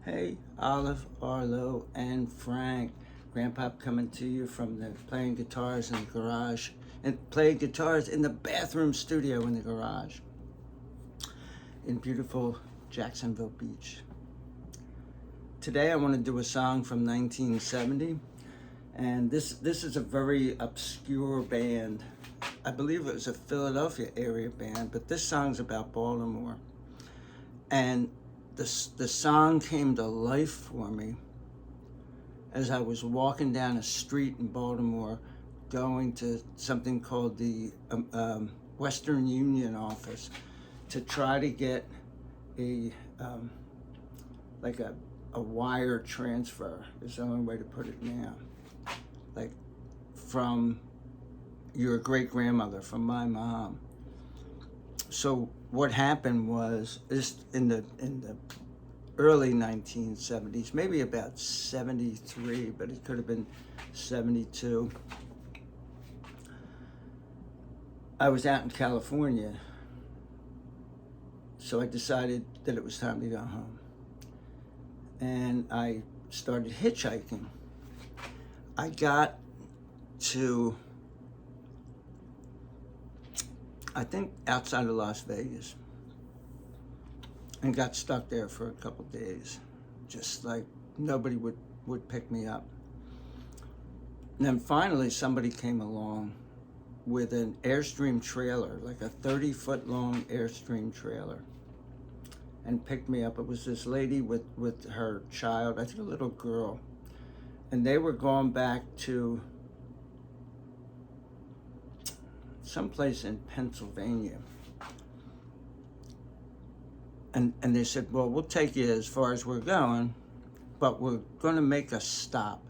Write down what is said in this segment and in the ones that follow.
Hey, Olive, Arlo, and Frank. Grandpa coming to you from the playing guitars in the garage and playing guitars in the bathroom studio in the garage in beautiful Jacksonville Beach. Today I want to do a song from 1970, and this is a very obscure band. I believe it was a Philadelphia area band, but this song's about Baltimore. And the song came to life for me as I was walking down a street in Baltimore going to something called the Western Union office to try to get a wire transfer is the only way to put it now, like from your great grandmother, from my mom. So what happened was, this in the early 1970s, maybe about 73, but it could have been 72. I was out in California, so I decided that it was time to go home. And I started hitchhiking. I got to, I think, outside of Las Vegas, and got stuck there for a couple days, just like nobody would pick me up. And then finally somebody came along with an Airstream trailer, like a 30-foot long Airstream trailer, and picked me up. It was this lady with her child, I think a little girl, and they were going back to someplace in Pennsylvania. And they said, well, we'll take you as far as we're going, but we're going to make a stop.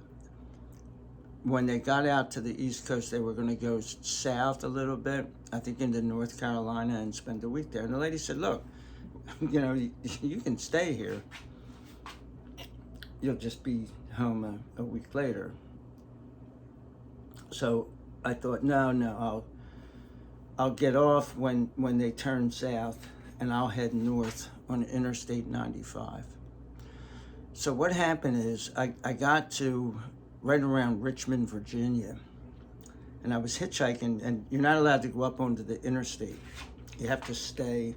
When they got out to the East Coast, they were going to go south a little bit, I think into North Carolina, and spend a week there. And the lady said, look, you can stay here. You'll just be home a week later. So I thought, no, I'll get off when they turn south, and I'll head north on Interstate 95. So what happened is I got to right around Richmond, Virginia, and I was hitchhiking, and you're not allowed to go up onto the interstate. You have to stay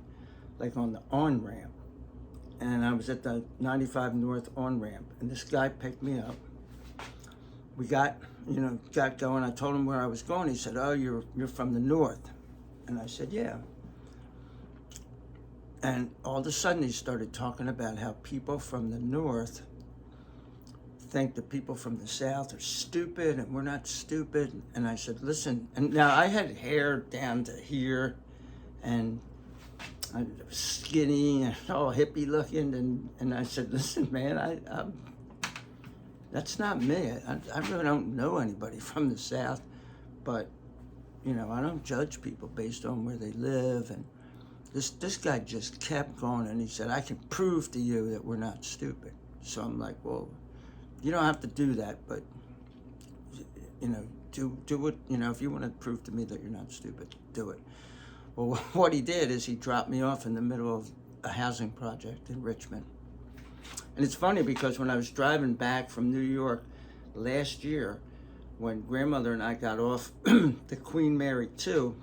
like on the on-ramp. And I was at the 95 North on-ramp, and this guy picked me up. We got going. I told him where I was going. He said, oh, you're from the north. And I said, yeah. And all of a sudden he started talking about how people from the north think the people from the south are stupid, and we're not stupid. And I said, listen, and now I had hair down to here, and I was skinny and all hippie looking, and I said, listen, man, that's not me. I really don't know anybody from the south, but I don't judge people based on where they live. And this guy just kept going, and he said, I can prove to you that we're not stupid. So I'm like, well, you don't have to do that, but do it. If you want to prove to me that you're not stupid, do it. Well, what he did is he dropped me off in the middle of a housing project in Richmond. And it's funny because when I was driving back from New York last year, when grandmother and I got off the Queen Mary 2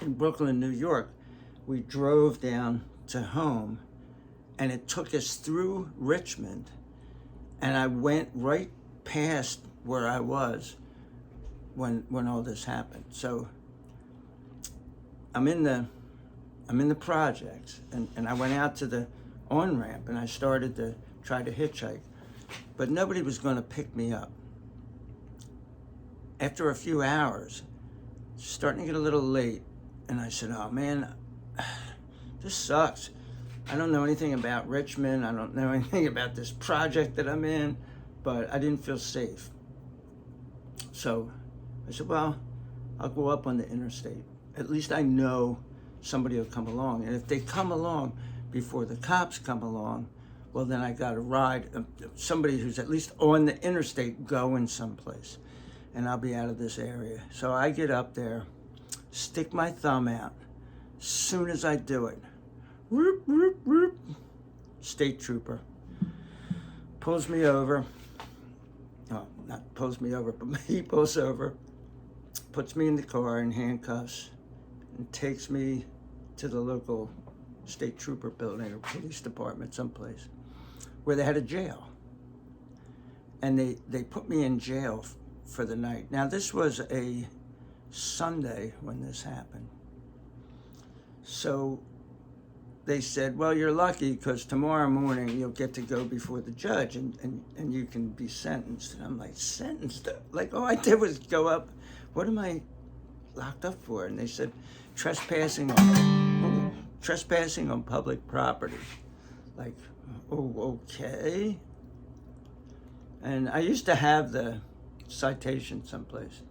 in Brooklyn, New York, we drove down to home, and it took us through Richmond, and I went right past where I was when all this happened. So I'm in the projects, and I went out to the on-ramp, and I started to try to hitchhike, but nobody was going to pick me up. After a few hours, starting to get a little late, and I said, oh man, this sucks. I don't know anything about Richmond. I don't know anything about this project that I'm in, but I didn't feel safe. So I said, well, I'll go up on the interstate. At least I know somebody will come along. And if they come along before the cops come along, well, then I got to ride somebody who's at least on the interstate going someplace, and I'll be out of this area. So I get up there, stick my thumb out. As soon as I do it, whoop, whoop, whoop, state trooper. pulls me over. Oh, not pulls me over, but he pulls over, puts me in the car in handcuffs, and takes me to the local state trooper building or police department someplace where they had a jail. And they put me in jail for the night. Now, this was a Sunday when this happened. So they said, well, you're lucky because tomorrow morning you'll get to go before the judge and you can be sentenced. And I'm like, sentenced? Like, all I did was go up. What am I locked up for? And they said, trespassing on public property. Like, oh, okay. And I used to have the citation someplace.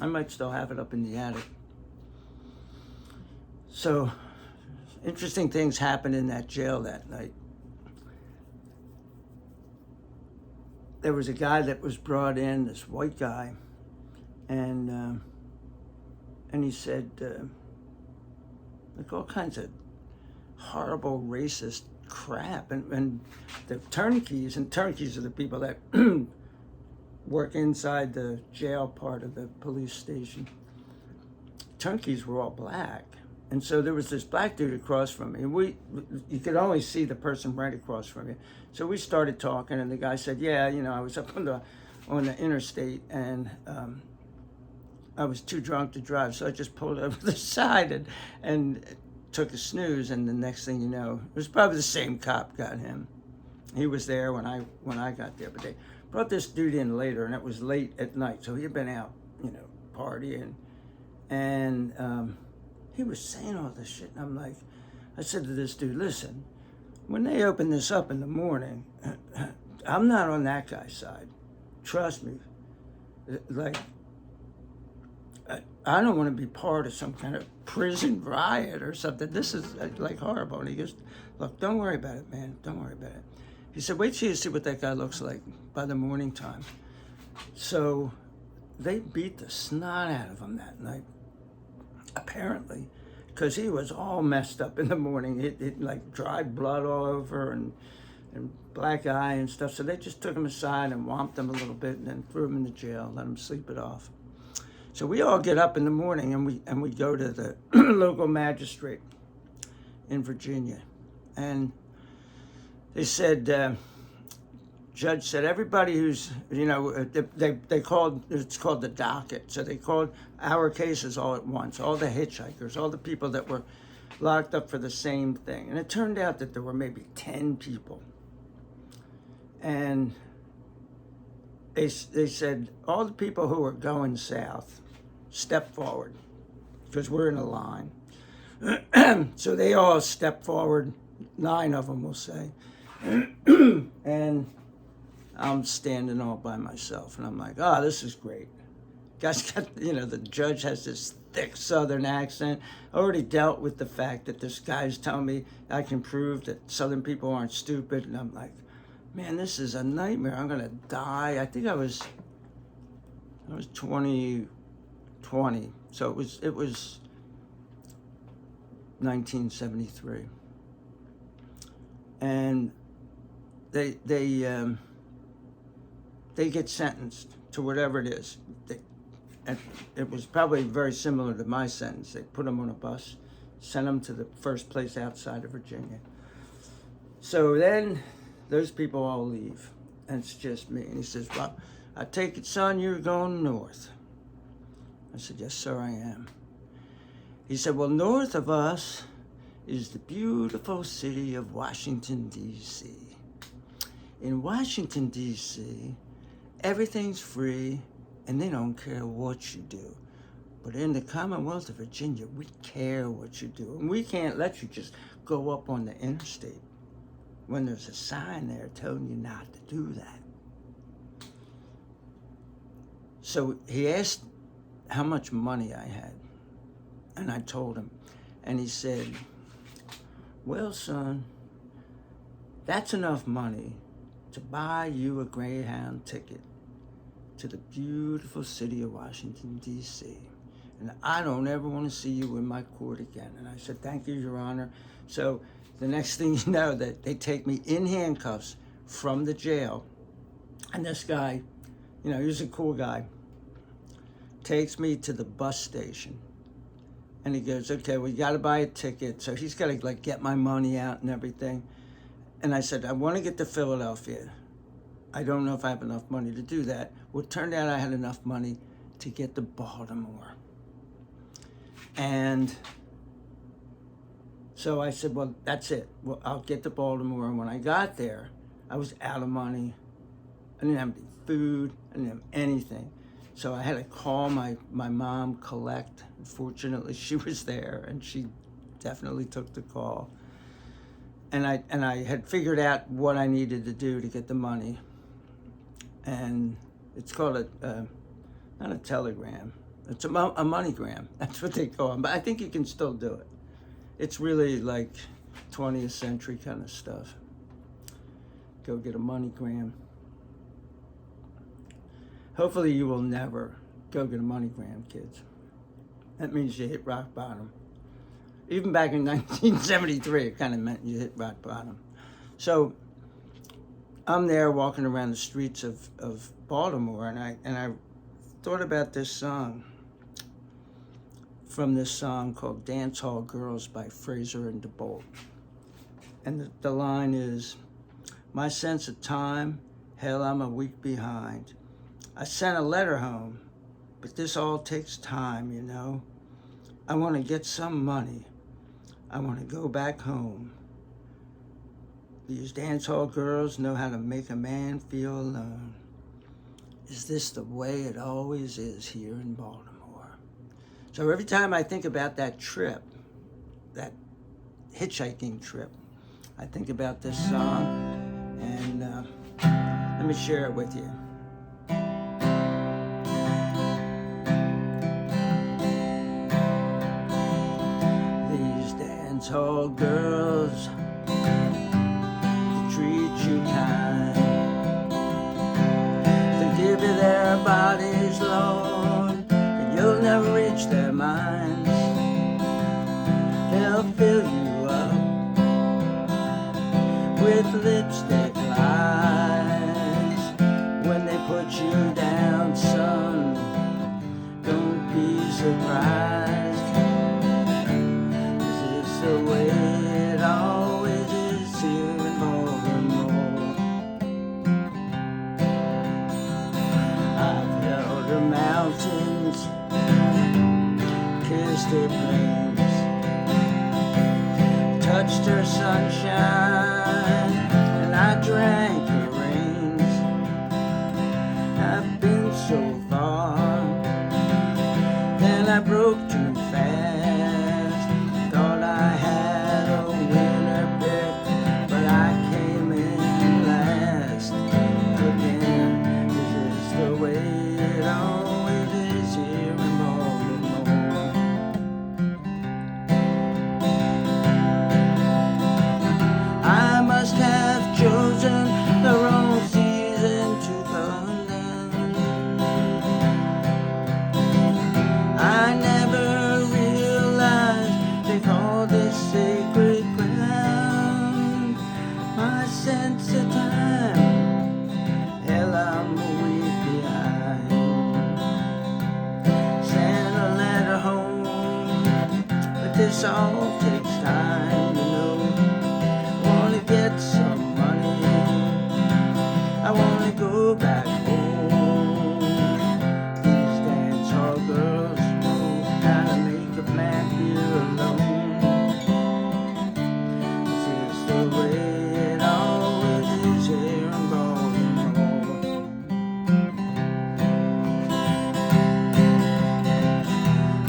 I might still have it up in the attic. So, interesting things happened in that jail that night. There was a guy that was brought in, this white guy, and he said, like all kinds of horrible racist crap. And the turnkeys are the people that work inside the jail part of the police station. Turnkeys were all black. And so there was this black dude across from me. And you could only see the person right across from you. So we started talking, and the guy said, yeah, I was up on the interstate, and I was too drunk to drive, so I just pulled over the side and took a snooze, and the next thing you know, it was probably the same cop got him. He was there when I got there, but they brought this dude in later, and it was late at night, so he had been out, partying, and he was saying all this shit, and I'm like, I said to this dude, listen, when they open this up in the morning, I'm not on that guy's side. Trust me. Like, I don't want to be part of some kind of prison riot or something. This is like horrible. And he goes, look, don't worry about it, man. Don't worry about it. He said, wait till you see what that guy looks like by the morning time. So they beat the snot out of him that night, apparently, because he was all messed up in the morning. It like dried blood all over and black eye and stuff. So they just took him aside and whomped him a little bit and then threw him in the jail, let him sleep it off. So we all get up in the morning and we go to the local magistrate in Virginia. And they said, judge said, everybody who's, they called, it's called the docket. So they called our cases all at once, all the hitchhikers, all the people that were locked up for the same thing. And it turned out that there were maybe 10 people. And they said, all the people who are going south, step forward, because we're in a line. So they all step forward, 9 of them will say. And I'm standing all by myself, and I'm like, oh, this is great. Guys got, the judge has this thick Southern accent. I already dealt with the fact that this guy's telling me I can prove that Southern people aren't stupid, and I'm like, man, this is a nightmare. I'm gonna die. I think I was 20, so it was 1973, and they get sentenced to whatever it is. And it was probably very similar to my sentence. They put them on a bus, sent them to the first place outside of Virginia. So then those people all leave, and it's just me. And he says, well, I take it, son, you're going north. I said, yes, sir, I am. He said, well, north of us is the beautiful city of Washington, D.C. In Washington, D.C., everything's free, and they don't care what you do. But in the Commonwealth of Virginia, we care what you do. And we can't let you just go up on the interstate when there's a sign there telling you not to do that. So he asked how much money I had, and I told him. And he said, well, son, that's enough money to buy you a Greyhound ticket to the beautiful city of Washington, D.C. And I don't ever want to see you in my court again. And I said, thank you, Your Honor. So the next thing you know, that they take me in handcuffs from the jail And this guy, he was a cool guy, takes me to the bus station. And he goes, okay, well, you got to buy a ticket. So he's got to like get my money out and everything. And I said, I want to get to Philadelphia. I don't know if I have enough money to do that. Well, it turned out I had enough money to get to Baltimore. And so I said, well, that's it. Well, I'll get to Baltimore. And when I got there, I was out of money. I didn't have any food. I didn't have anything. So I had to call my mom, collect. Fortunately, she was there, and she definitely took the call. And I had figured out what I needed to do to get the money. And it's called not a telegram. It's a moneygram. That's what they call them. But I think you can still do it. It's really like 20th century kind of stuff. Go get a MoneyGram. Hopefully you will never go get a MoneyGram, kids. That means you hit rock bottom. Even back in 1973, it kind of meant you hit rock bottom. So I'm there walking around the streets of Baltimore, and I thought about this song, from this song called Dancehall Girls by Frazer and DeBolt. And the line is, my sense of time, hell, I'm a week behind. I sent a letter home, but this all takes time, I want to get some money. I want to go back home. These dancehall girls know how to make a man feel alone. Is this the way it always is here in Baltimore? So every time I think about that trip, that hitchhiking trip, I think about this song, and let me share it with you. Dancehall girls, they treat you kind. They give you their bodies, Lord, and you'll never reach their minds. They'll fill you up with lipstick lies. When they put you down, son, don't be surprised. The way it always is here in Baltimore. I've held her mountains, kissed her plains, touched her sunshine, and I drank her rains. I've been so far, then I broke too fast. This all takes time, Wanna get some money, I wanna go back home. These dancehall girls know how to make a man feel alone. This is the way it always is here in Baltimore.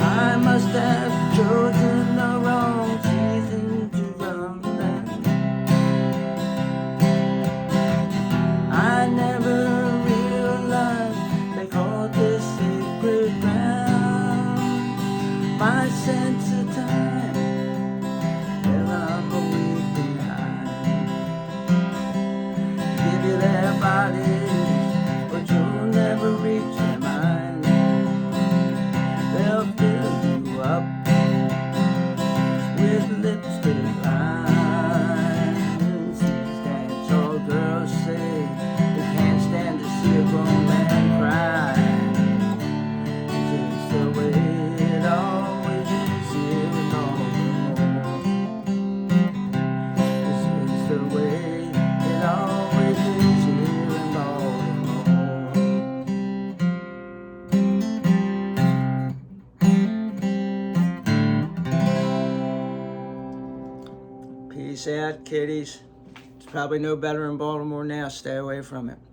I must have chosen the wrong season to run back. I never realized they called this sacred ground. My sense of time, well, I'm a week behind. Give you their bodies, but you'll never reach their mind. They'll fill you up with lipstick lines. These dancehall girls say they can't stand to Peace out, kiddies. It's probably no better in Baltimore now. Stay away from it.